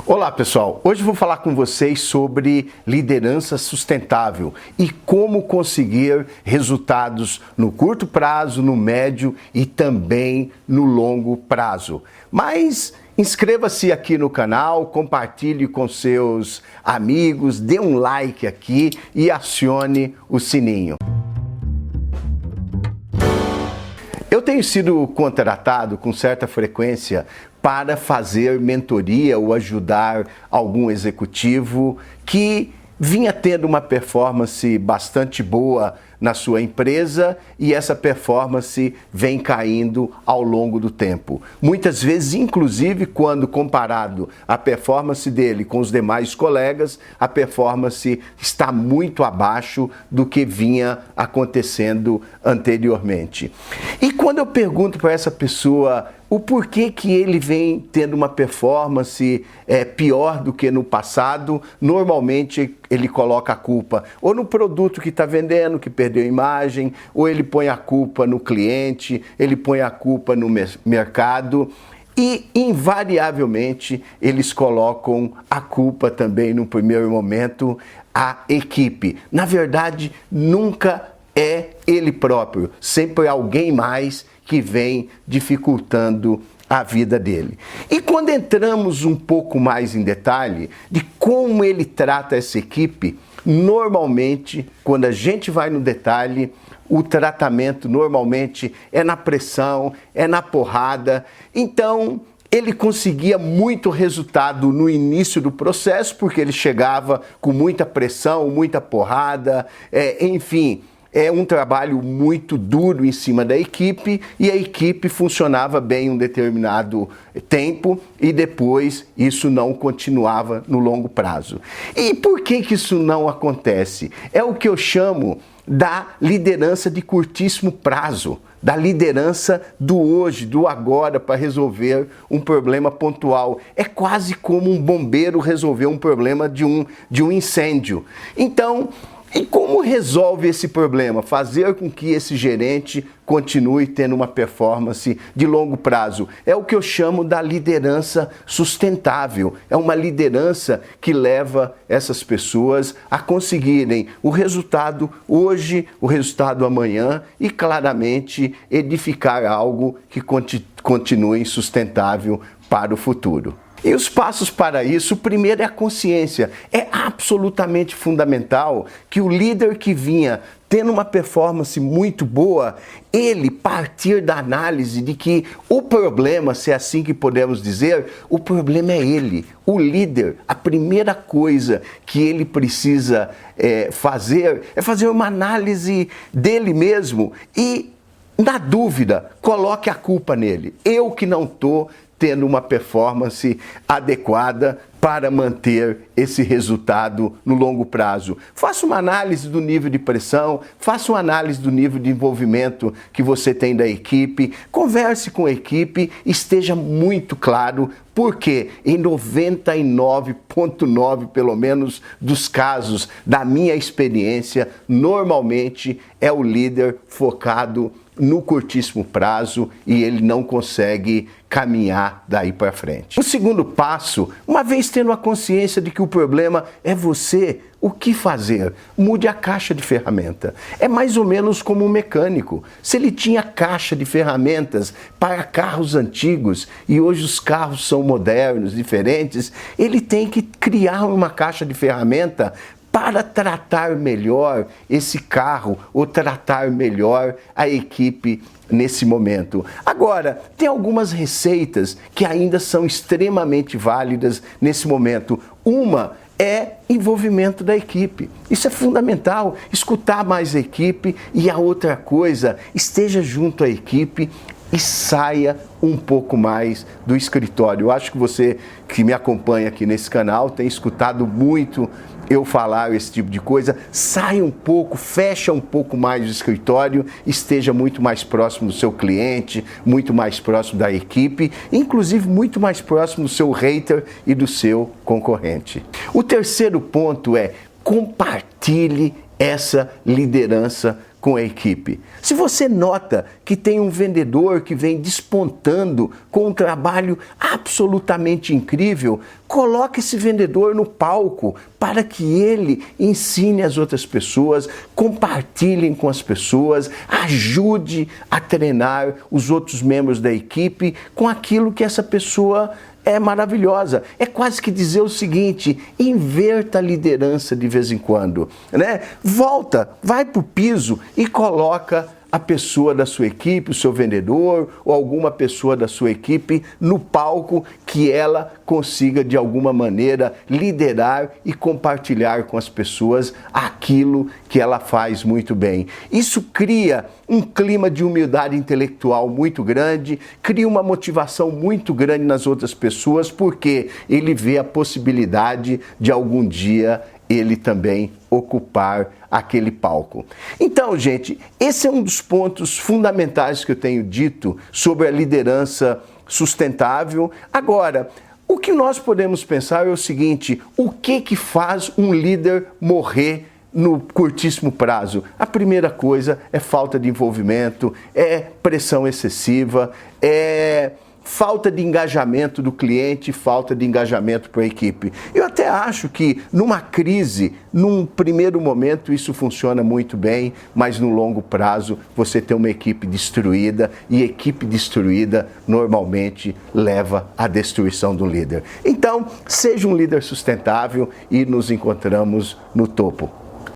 Olá pessoal, hoje vou falar com vocês sobre liderança sustentável e como conseguir resultados no curto prazo, no médio e também no longo prazo. Mas inscreva-se aqui no canal, compartilhe com seus amigos, dê um like aqui e acione o sininho. Eu tenho sido contratado com certa frequência para fazer mentoria ou ajudar algum executivo que vinha tendo uma performance bastante boa na sua empresa e essa performance vem caindo ao longo do tempo. Muitas vezes, inclusive, quando comparado a performance dele com os demais colegas, a performance está muito abaixo do que vinha acontecendo anteriormente. E quando eu pergunto para essa pessoa o porquê que ele vem tendo uma performance pior do que no passado, normalmente ele coloca a culpa ou no produto que está vendendo, que perdeu imagem, ou ele põe a culpa no cliente, ele põe a culpa no mercado. E, invariavelmente, eles colocam a culpa também, no primeiro momento, à equipe. Na verdade, nunca é ele próprio, sempre é alguém mais que vem dificultando a vida dele. E quando entramos um pouco mais em detalhe de como ele trata essa equipe, normalmente, quando a gente vai no detalhe, o tratamento normalmente é na pressão, é na porrada. Então, ele conseguia muito resultado no início do processo, porque ele chegava com muita pressão, muita porrada, enfim. É um trabalho muito duro em cima da equipe e a equipe funcionava bem um determinado tempo e depois isso não continuava no longo prazo. E por que isso não acontece? É o que eu chamo da liderança de curtíssimo prazo, da liderança do hoje, do agora, para resolver um problema pontual. É quase como um bombeiro resolver um problema de um incêndio. Então, e como resolve esse problema? Fazer com que esse gerente continue tendo uma performance de longo prazo. É o que eu chamo da liderança sustentável. É uma liderança que leva essas pessoas a conseguirem o resultado hoje, o resultado amanhã e claramente edificar algo que continue sustentável para o futuro. E os passos para isso, o primeiro é a consciência. É absolutamente fundamental que o líder que vinha tendo uma performance muito boa, ele partir da análise de que o problema, se é assim que podemos dizer, o problema é ele, o líder. A primeira coisa que ele precisa fazer é fazer uma análise dele mesmo e, na dúvida, coloque a culpa nele. Eu que não estou tendo uma performance adequada para manter esse resultado no longo prazo. Faça uma análise do nível de pressão, faça uma análise do nível de envolvimento que você tem da equipe, converse com a equipe, esteja muito claro, porque em 99,9% pelo menos dos casos da minha experiência, normalmente é o líder focado no curtíssimo prazo e ele não consegue caminhar daí para frente. O segundo passo, uma vez tendo a consciência de que o problema é você, o que fazer? Mude a caixa de ferramenta. É mais ou menos como um mecânico. Se ele tinha caixa de ferramentas para carros antigos e hoje os carros são modernos, diferentes, ele tem que criar uma caixa de ferramenta para tratar melhor esse carro ou tratar melhor a equipe nesse momento. Agora, tem algumas receitas que ainda são extremamente válidas nesse momento. Uma é envolvimento da equipe. Isso é fundamental, escutar mais a equipe e a outra coisa, esteja junto à equipe e saia um pouco mais do escritório. Eu acho que você que me acompanha aqui nesse canal tem escutado muito eu falar esse tipo de coisa. Saia um pouco, fecha um pouco mais do escritório, esteja muito mais próximo do seu cliente, muito mais próximo da equipe, inclusive muito mais próximo do seu hater e do seu concorrente. O terceiro ponto é compartilhe essa liderança com a equipe. Se você nota que tem um vendedor que vem despontando com um trabalho absolutamente incrível, coloque esse vendedor no palco para que ele ensine as outras pessoas, compartilhem com as pessoas, ajude a treinar os outros membros da equipe com aquilo que essa pessoa é maravilhosa. É quase que dizer o seguinte: inverta a liderança de vez em quando, né? Volta, vai para o piso e coloca a pessoa da sua equipe, o seu vendedor ou alguma pessoa da sua equipe no palco, que ela consiga de alguma maneira liderar e compartilhar com as pessoas aquilo que ela faz muito bem. Isso cria um clima de humildade intelectual muito grande, cria uma motivação muito grande nas outras pessoas, porque ele vê a possibilidade de algum dia ele também ocupar aquele palco. Então, gente, esse é um dos pontos fundamentais que eu tenho dito sobre a liderança sustentável. Agora, o que nós podemos pensar é o seguinte: o que faz um líder morrer no curtíssimo prazo? A primeira coisa é falta de envolvimento, é pressão excessiva, é falta de engajamento do cliente, falta de engajamento para a equipe. Eu até acho que numa crise, num primeiro momento, isso funciona muito bem, mas no longo prazo você tem uma equipe destruída, e equipe destruída normalmente leva à destruição do líder. Então, seja um líder sustentável e nos encontramos no topo.